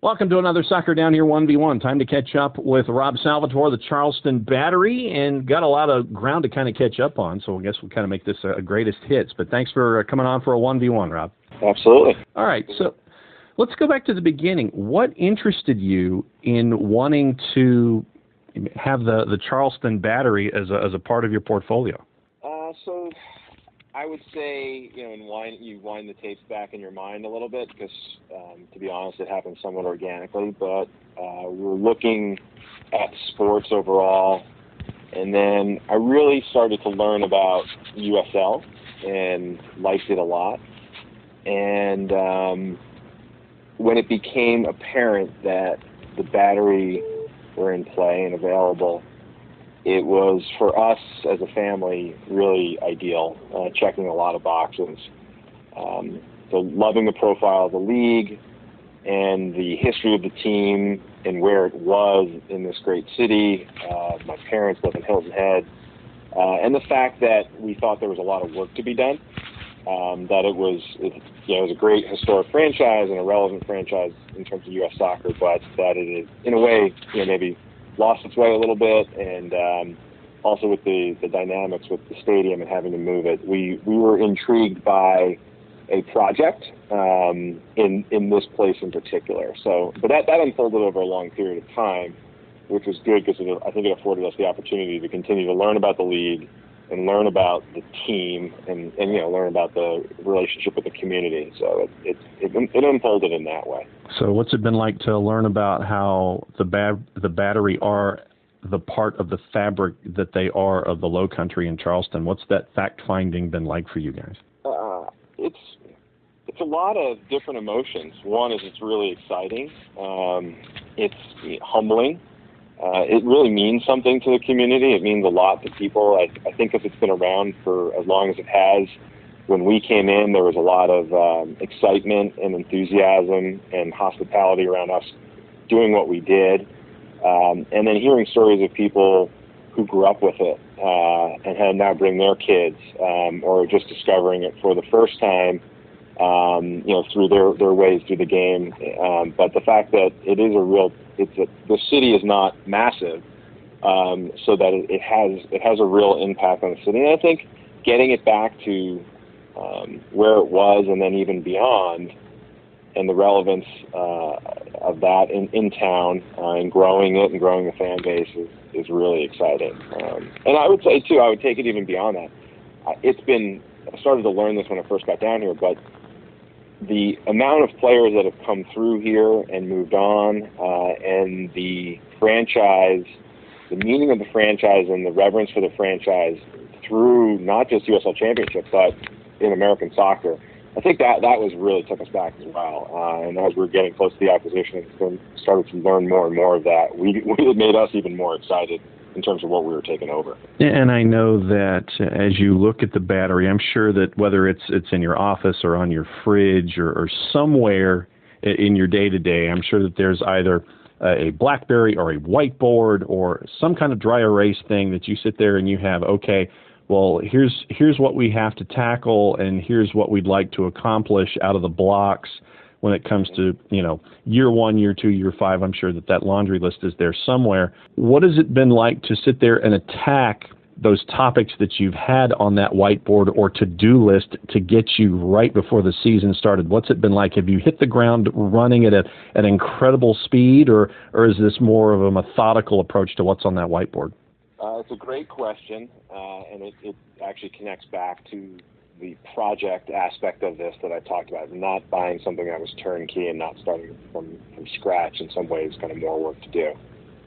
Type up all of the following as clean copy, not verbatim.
Welcome to another Soccer Down Here 1v1. Time to catch up with Rob Salvatore, the Charleston Battery, and got a lot of ground to kind of catch up on, so I guess we'll kind of make this a greatest hits. But thanks for coming on for a 1v1, Rob. Absolutely. All right, so let's go back to the beginning. What interested you in wanting to have the Charleston Battery as a part of your portfolio? So I would say, you wind the tapes back in your mind a little bit because, to be honest, it happened somewhat organically. But we were looking at sports overall, and then I really started to learn about USL and liked it a lot. And when it became apparent that the Battery were in play and available, it was, for us as a family, really ideal, checking a lot of boxes. So loving the profile of the league and the history of the team and where it was in this great city. My parents live in Hilton Head. And the fact that we thought there was a lot of work to be done, that it was a great historic franchise and a relevant franchise in terms of U.S. soccer, but that it is, in a way, maybe lost its way a little bit, and also with the dynamics with the stadium and having to move it, we were intrigued by a project in this place in particular. So, but that unfolded over a long period of time, which was good because I think it afforded us the opportunity to continue to learn about the league and learn about the team and learn about the relationship with the community. So it unfolded in that way. So what's it been like to learn about how the Battery are the part of the fabric that they are of the Low Country in Charleston? What's that fact-finding been like for you guys? It's a lot of different emotions. One is it's really exciting. It's humbling. It really means something to the community. It means a lot to people. I think if it's been around for as long as it has, when we came in, there was a lot of excitement and enthusiasm and hospitality around us doing what we did. And then hearing stories of people who grew up with it and had now bring their kids or just discovering it for the first time, through their ways through the game. But the fact that it is the city is not massive, so that it has a real impact on the city. And I think getting it back to where it was and then even beyond, and the relevance of that in town and growing it and growing the fan base is really exciting. And I would say, too, I would take it even beyond that. I started to learn this when I first got down here, but the amount of players that have come through here and moved on, and the franchise, the meaning of the franchise and the reverence for the franchise through not just USL Championship, but in American soccer, I think that was really took us back as well. And as we're getting close to the acquisition and started to learn more and more of that, it made us even more excited in terms of what we were taking over. And I know that as you look at the Battery, I'm sure that whether it's in your office or on your fridge or somewhere in your day-to-day, I'm sure that there's either a BlackBerry or a whiteboard or some kind of dry erase thing that you sit there and you have, okay, well, here's what we have to tackle and here's what we'd like to accomplish out of the blocks. When it comes to, year 1, year 2, year 5, I'm sure that laundry list is there somewhere. What has it been like to sit there and attack those topics that you've had on that whiteboard or to-do list to get you right before the season started? What's it been like? Have you hit the ground running at an incredible speed, or is this more of a methodical approach to what's on that whiteboard? It's a great question, and it actually connects back to the project aspect of this that I talked about, not buying something that was turnkey and not starting from scratch. In some ways, kind of more work to do.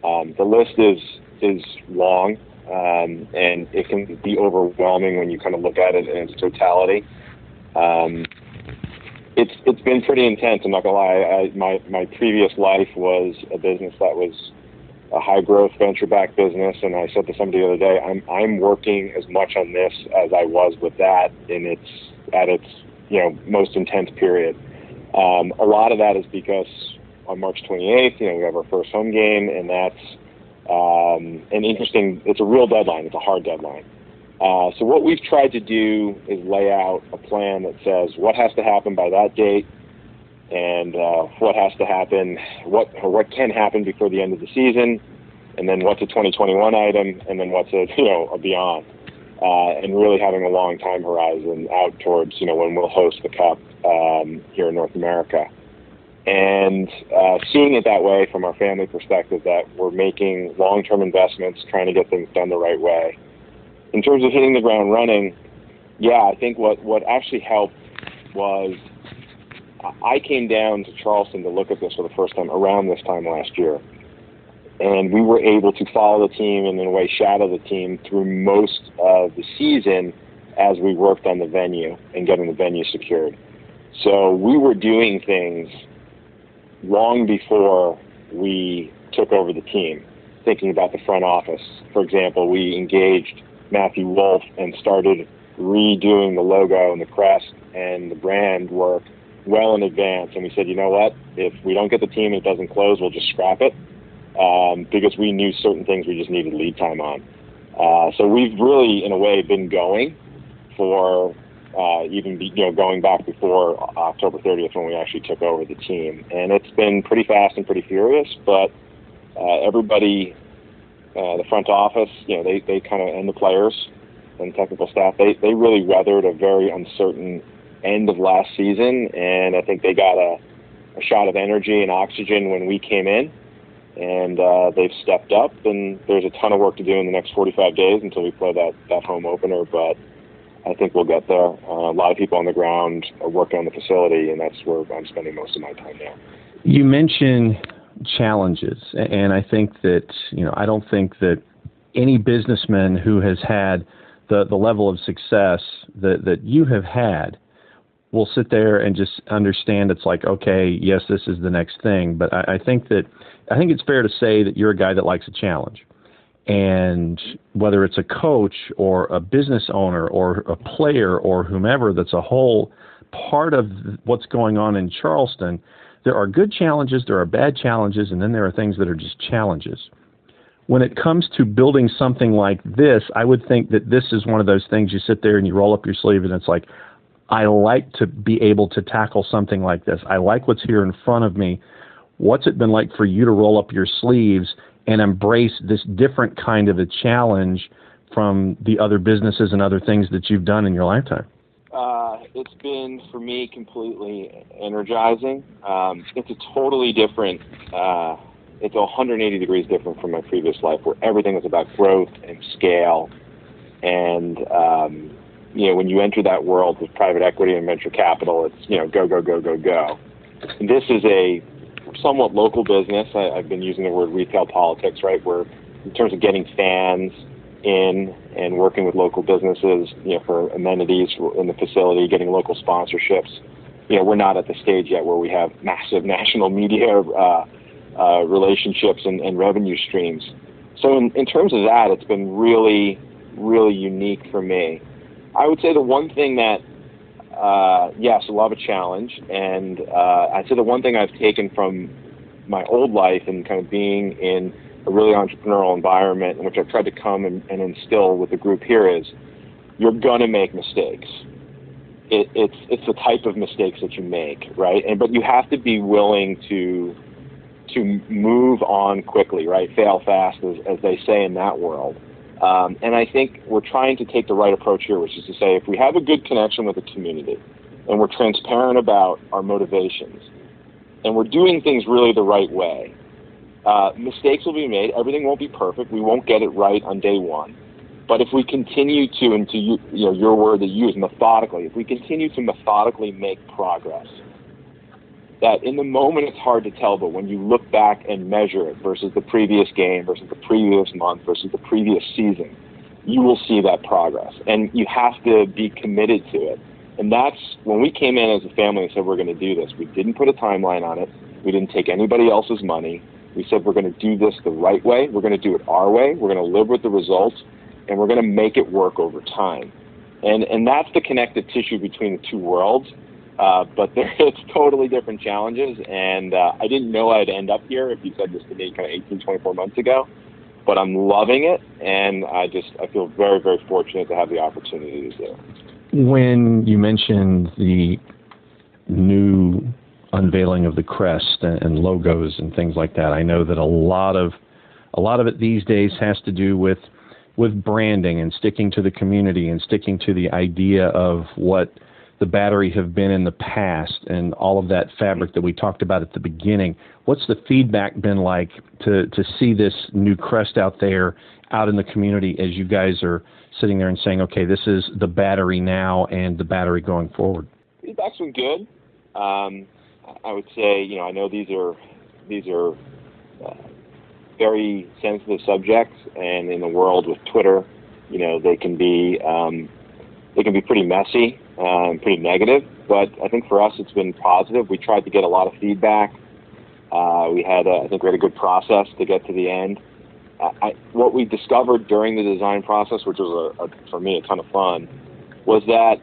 The list is long, and it can be overwhelming when you kind of look at it in its totality. It's been pretty intense. I'm not gonna lie. My previous life was a business that was a high-growth venture-backed business, and I said to somebody the other day, I'm working as much on this as I was with that at its most intense period. A lot of that is because on March 28th, we have our first home game, and that's an interesting. It's a real deadline. It's a hard deadline. So what we've tried to do is lay out a plan that says what has to happen by that date, and what has to happen, what can happen before the end of the season, and then what's a 2021 item, and then what's a beyond, and really having a long time horizon out towards when we'll host the Cup here in North America, and seeing it that way from our family perspective, that we're making long-term investments, trying to get things done the right way. In terms of hitting the ground running, I think what actually helped was I came down to Charleston to look at this for the first time around this time last year. And we were able to follow the team and in a way shadow the team through most of the season as we worked on the venue and getting the venue secured. So we were doing things long before we took over the team, thinking about the front office. For example, we engaged Matthew Wolf and started redoing the logo and the crest and the brand work well in advance. And we said, you know what, if we don't get the team and it doesn't close, we'll just scrap it, because we knew certain things we just needed lead time on. So we've really, in a way, been going for going back before October 30th when we actually took over the team. And it's been pretty fast and pretty furious, but everybody, the front office, they kind of, and the players and technical staff, they really weathered a very uncertain end of last season, and I think they got a shot of energy and oxygen when we came in, and they've stepped up, and there's a ton of work to do in the next 45 days until we play that home opener, but I think we'll get there. A lot of people on the ground are working on the facility, and that's where I'm spending most of my time now. You mentioned challenges, and I think that, I don't think that any businessman who has had the level of success that you have had will sit there and just understand it's like, okay, yes, this is the next thing. But I think it's fair to say that you're a guy that likes a challenge. And whether it's a coach or a business owner or a player or whomever that's a whole part of what's going on in Charleston, there are good challenges, there are bad challenges, and then there are things that are just challenges. When it comes to building something like this, I would think that this is one of those things you sit there and you roll up your sleeve and it's like, I like to be able to tackle something like this. I like what's here in front of me. What's it been like for you to roll up your sleeves and embrace this different kind of a challenge from the other businesses and other things that you've done in your lifetime? It's been, for me, completely energizing. It's a totally different, it's 180 degrees different from my previous life, where everything was about growth and scale. And, when you enter that world with private equity and venture capital, it's, go, go, go, go, go. And this is a somewhat local business. I've been using the word retail politics, right, where in terms of getting fans in and working with local businesses, for amenities in the facility, getting local sponsorships. We're not at the stage yet where we have massive national media relationships and revenue streams. So in terms of that, it's been really, really unique for me. I would say the one thing that, yes, I love a challenge, and I'd say the one thing I've taken from my old life and kind of being in a really entrepreneurial environment, in which I've tried to come and instill with the group here, is you're going to make mistakes. It's the type of mistakes that you make, right? But you have to be willing to move on quickly, right? Fail fast, as they say in that world. And I think we're trying to take the right approach here, which is to say, if we have a good connection with the community and we're transparent about our motivations and we're doing things really the right way, mistakes will be made. Everything won't be perfect. We won't get it right on day one. But if we continue to, and to your word that you use, methodically, if we continue to methodically make progress, that in the moment it's hard to tell, but when you look back and measure it versus the previous game, versus the previous month, versus the previous season, you will see that progress. And you have to be committed to it. And that's when we came in as a family and said, we're going to do this. We didn't put a timeline on it. We didn't take anybody else's money. We said, we're going to do this the right way. We're going to do it our way. We're going to live with the results, and we're going to make it work over time. And that's the connective tissue between the two worlds. But it's totally different challenges, and I didn't know I'd end up here if you said this to me kind of 18, 24 months ago, but I'm loving it, and I feel very, very fortunate to have the opportunity to do it. When you mentioned the new unveiling of the crest and logos and things like that. I know that a lot of it these days has to do with branding and sticking to the community and sticking to the idea of what the Battery have been in the past and all of that fabric that we talked about at the beginning. What's the feedback been like to see this new crest out there out in the community as you guys are sitting there and saying, okay, this is the Battery now and the Battery going forward? Feedback's been good. I would say, I know these are very sensitive subjects, and in the world with Twitter, they can be pretty messy and pretty negative. But I think for us, it's been positive. We tried to get a lot of feedback. We had a good process to get to the end. What we discovered during the design process, which was for me a ton of fun, was that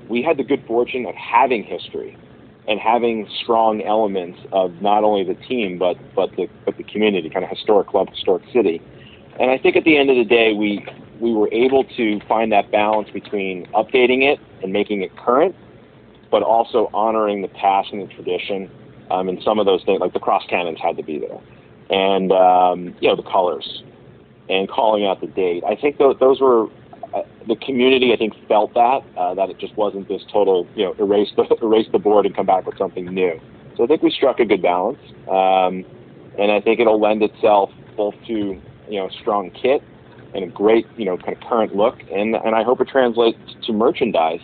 we had the good fortune of having history and having strong elements of not only the team but the community, kind of historic club, historic city. And I think at the end of the day, we were able to find that balance between updating it and making it current, but also honoring the past and the tradition. And some of those things, like the cross cannons, had to be there, and the colors, and calling out the date. I think those were the community. I think felt that it just wasn't this total erase the board and come back with something new. So I think we struck a good balance, and I think it'll lend itself both to a strong kit and a great kind of current look, and I hope it translates to merchandise,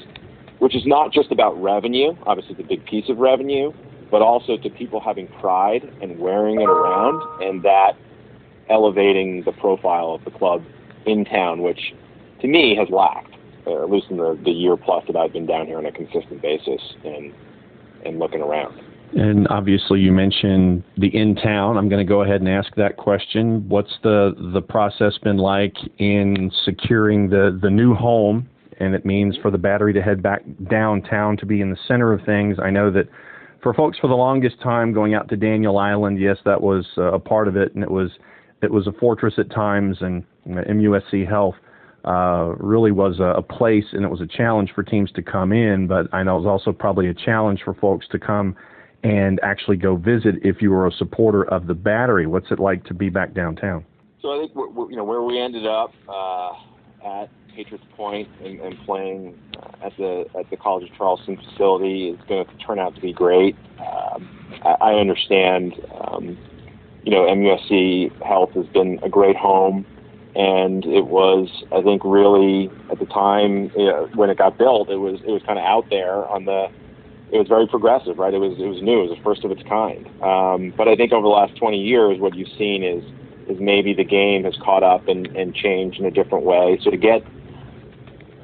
which is not just about revenue. Obviously, it's a big piece of revenue, but also to people having pride and wearing it around, and that elevating the profile of the club in town, which to me has lacked, at least in the year plus that I've been down here on a consistent basis and looking around. And obviously you mentioned the in-town. I'm going to go ahead and ask that question. What's the process been like in securing the new home? And it means for the Battery to head back downtown to be in the center of things. I know that for folks for the longest time going out to Daniel Island, yes, that was a part of it, and it was a fortress at times, and MUSC Health really was a place, and it was a challenge for teams to come in, but I know it was also probably a challenge for folks to come and actually go visit if you were a supporter of the Battery. What's it like to be back downtown? So I think where we ended up at Patriots Point and playing at the College of Charleston facility is going to turn out to be great. I understand, MUSC Health has been a great home, and it was, I think, really at the time when it got built, it was kind of out there it was very progressive, right? It was new, it was the first of its kind. But I think over the last 20 years, what you've seen is maybe the game has caught up and changed in a different way. So to get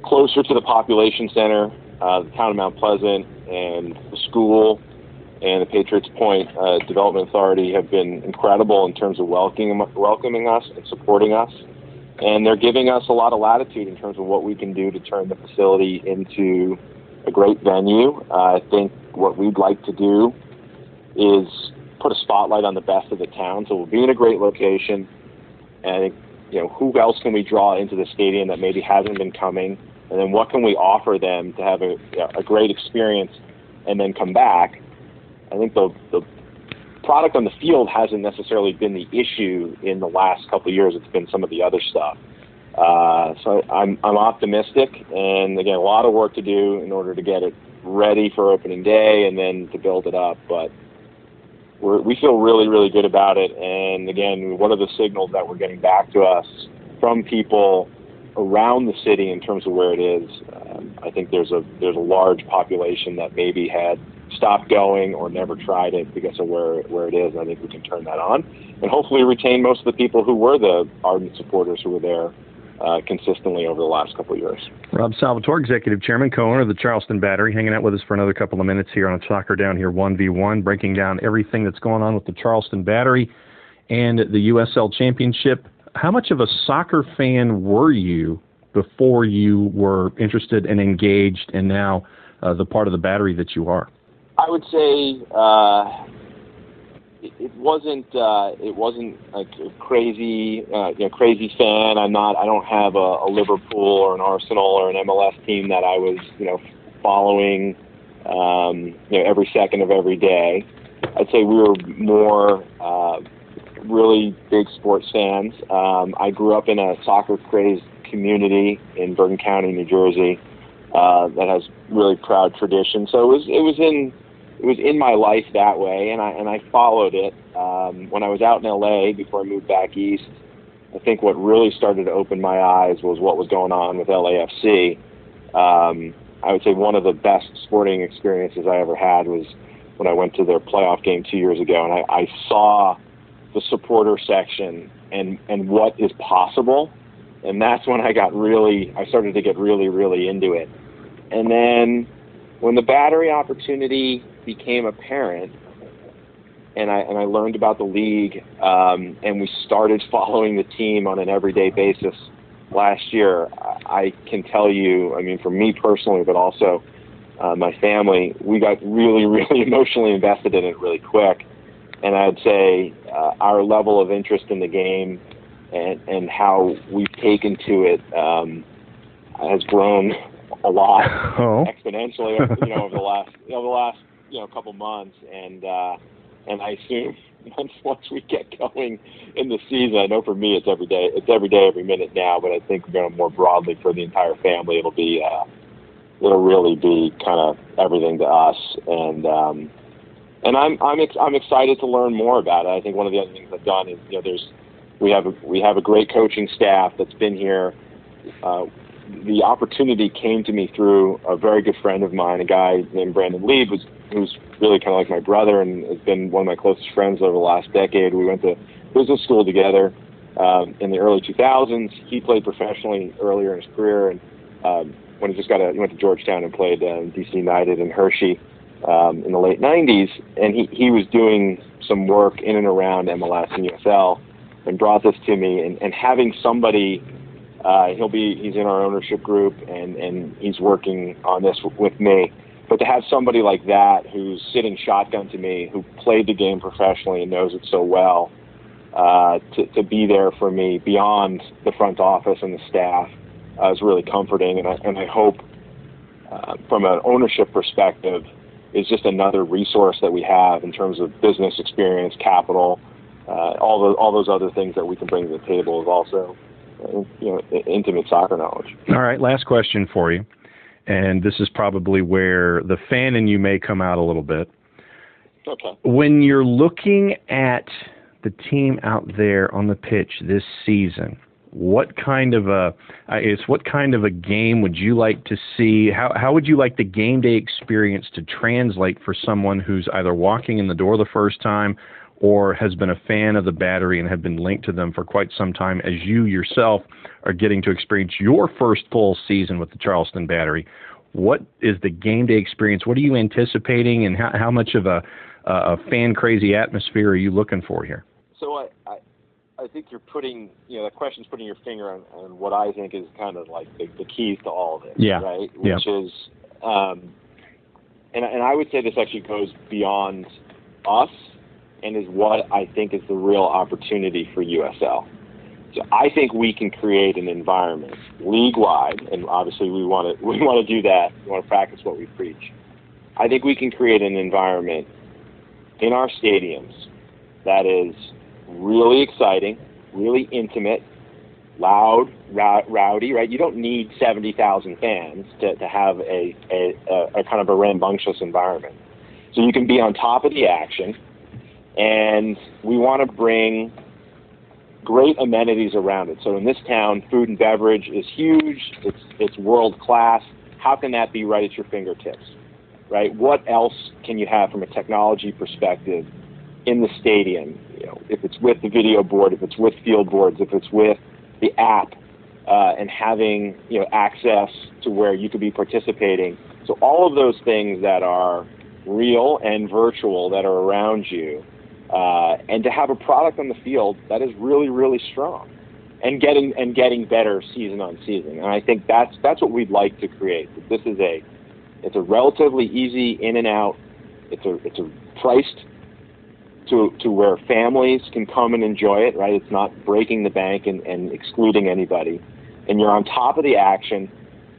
closer to the population center, the town of Mount Pleasant and the school and the Patriots Point Development Authority have been incredible in terms of welcoming us and supporting us. And they're giving us a lot of latitude in terms of what we can do to turn the facility into a great venue. I think what we'd like to do is put a spotlight on the best of the town. So we'll be in a great location. And I think, who else can we draw into the stadium that maybe hasn't been coming? And then what can we offer them to have a great experience and then come back? I think the product on the field hasn't necessarily been the issue in the last couple of years. It's been some of the other stuff. So I'm optimistic, and again, a lot of work to do in order to get it ready for opening day and then to build it up. But we feel really, really good about it. And again, what are the signals that we're getting back to us from people around the city in terms of where it is? I think there's a large population that maybe had stopped going or never tried it because of where it is. And I think we can turn that on and hopefully retain most of the people who were the ardent supporters who were there consistently over the last couple of years. Rob Salvatore, Executive Chairman, co-owner of the Charleston Battery, hanging out with us for another couple of minutes here on Soccer Down Here 1v1, breaking down everything that's going on with the Charleston Battery and the USL Championship. How much of a soccer fan were you before you were interested and engaged and now the part of the Battery that you are? I would say it wasn't like a crazy fan. I don't have a Liverpool or an Arsenal or an MLS team that I was following every second of every day. I'd say we were more really big sports fans. I grew up in a soccer-crazed community in Bergen County, New Jersey, that has really proud tradition. So it was in my life that way, and I followed it. When I was out in LA before I moved back east, I think what really started to open my eyes was what was going on with LAFC. I would say one of the best sporting experiences I ever had was when I went to their playoff game 2 years ago, and I saw the supporter section and what is possible. And that's when I started to get really, really into it. And then when the Battery opportunity became apparent, and I learned about the league, and we started following the team on an everyday basis last year, I can tell you, I mean, for me personally, but also my family, we got really, really emotionally invested in it really quick. And I'd say our level of interest in the game and how we've taken to it has grown a lot exponentially, over the last couple months. And I assume once we get going in the season, I know for me it's every day, every minute now. But I think more broadly for the entire family, it'll really be kind of everything to us. And I'm excited to learn more about it. I think one of the other things I've done is we have a great coaching staff that's been here. The opportunity came to me through a very good friend of mine, a guy named Brandon Lieb, who's really kind of like my brother and has been one of my closest friends over the last decade. We went to business school together in the early 2000s. He played professionally earlier in his career, and when he went to Georgetown and played DC United and Hershey in the late 90s, and he was doing some work in and around MLS and USL, and brought this to me. And having somebody, he's in our ownership group, and he's working on this with me. But to have somebody like that who's sitting shotgun to me, who played the game professionally and knows it so well, to be there for me beyond the front office and the staff is really comforting. And I hope, from an ownership perspective, is just another resource that we have in terms of business experience, capital, all those other things that we can bring to the table is also, intimate soccer knowledge. All right, last question for you, and this is probably where the fan in you may come out a little bit. Okay. When you're looking at the team out there on the pitch this season, what kind of a game would you like to see? How would you like the game day experience to translate for someone who's either walking in the door the first time or has been a fan of the Battery and have been linked to them for quite some time, as you yourself are getting to experience your first full season with the Charleston Battery? What is the game day experience? What are you anticipating, and how much of a fan-crazy atmosphere are you looking for here? So I think you're putting, that question's putting your finger on what I think is kind of like the keys to all of it, right? Which is, and I would say this actually goes beyond us and is what I think is the real opportunity for USL. So I think we can create an environment league-wide, and obviously we want to do that. We want to practice what we preach. I think we can create an environment in our stadiums that is really exciting, really intimate, loud, rowdy, right? You don't need 70,000 fans to have a kind of a rambunctious environment. So you can be on top of the action, and we want to bring great amenities around it. So in this town, food and beverage is huge. It's world class. How can that be right at your fingertips, right? What else can you have from a technology perspective in the stadium? If it's with the video board, if it's with field boards, if it's with the app, and having access to where you could be participating. So all of those things that are real and virtual that are around you, and to have a product on the field that is really, really strong and getting better season on season. And I think that's what we'd like to create. This is it's a relatively easy in and out. It's priced to where families can come and enjoy it, right? It's not breaking the bank and excluding anybody. And you're on top of the action.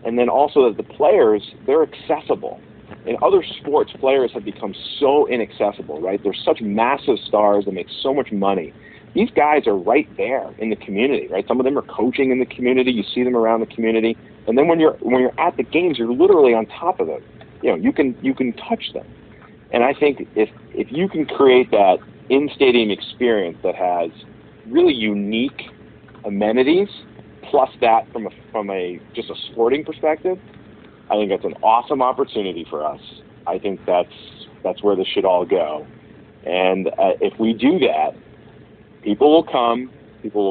And then also as the players, they're accessible. in other sports, players have become so inaccessible, right? They're such massive stars that make so much money. These guys are right there in the community, right? Some of them are coaching in the community. You see them around the community, and then when you're at the games, you're literally on top of them. You know, you can touch them. And I think if you can create that in-stadium experience that has really unique amenities, plus that from a just a sporting perspective, I think that's an awesome opportunity for us. I think that's where this should all go. And if we do that, people will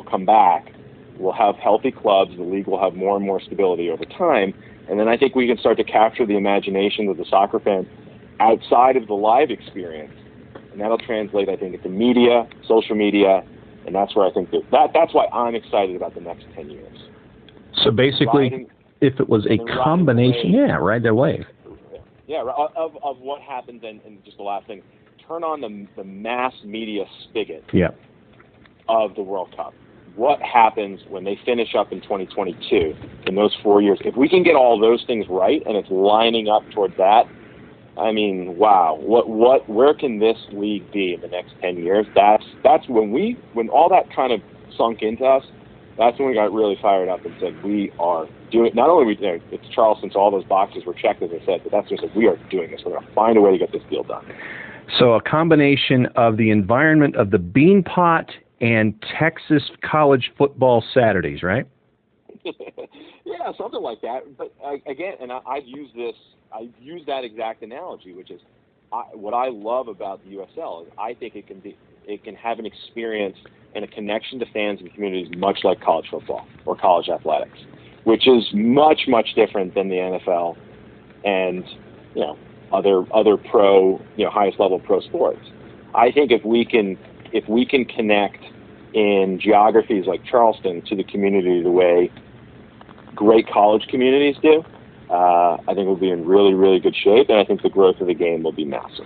come back, we'll have healthy clubs, the league will have more and more stability over time, and then I think we can start to capture the imagination of the soccer fan outside of the live experience. And that'll translate, I think, into media, social media, and that's where I think that's why I'm excited about the next 10 years. So basically, if it was a combination, ride their wave. Yeah, of what happens, and just the last thing, turn on the mass media spigot of the World Cup. What happens when they finish up in 2022, in those 4 years? If we can get all those things right, and it's lining up toward that, I mean, wow, where can this league be in the next 10 years? That's when all that kind of sunk into us. That's when we got really fired up and said we are doing. Not only it's Charleston, so all those boxes were checked, as I said, but that's just like, we are doing this. We're going to find a way to get this deal done. So a combination of the environment of the Bean Pot and Texas college football Saturdays, right? Yeah, something like that. But again, and I use that exact analogy, which is what I love about the USL is I think it can have an experience and a connection to fans and communities much like college football or college athletics, which is much, much different than the NFL and other pro, highest level pro sports. I think if we can connect in geographies like Charleston to the community the way great college communities do, I think we'll be in really, really good shape, and I think the growth of the game will be massive.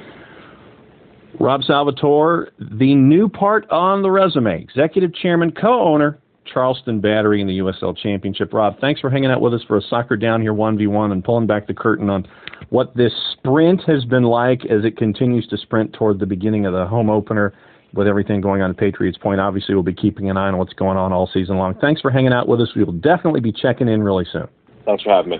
Rob Salvatore, the new part on the resume, Executive Chairman, co-owner, Charleston Battery in the USL Championship. Rob, thanks for hanging out with us for a Soccer Down Here 1v1 and pulling back the curtain on what this sprint has been like as it continues to sprint toward the beginning of the home opener with everything going on at Patriots Point. Obviously, we'll be keeping an eye on what's going on all season long. Thanks for hanging out with us. We will definitely be checking in really soon. Thanks for having me.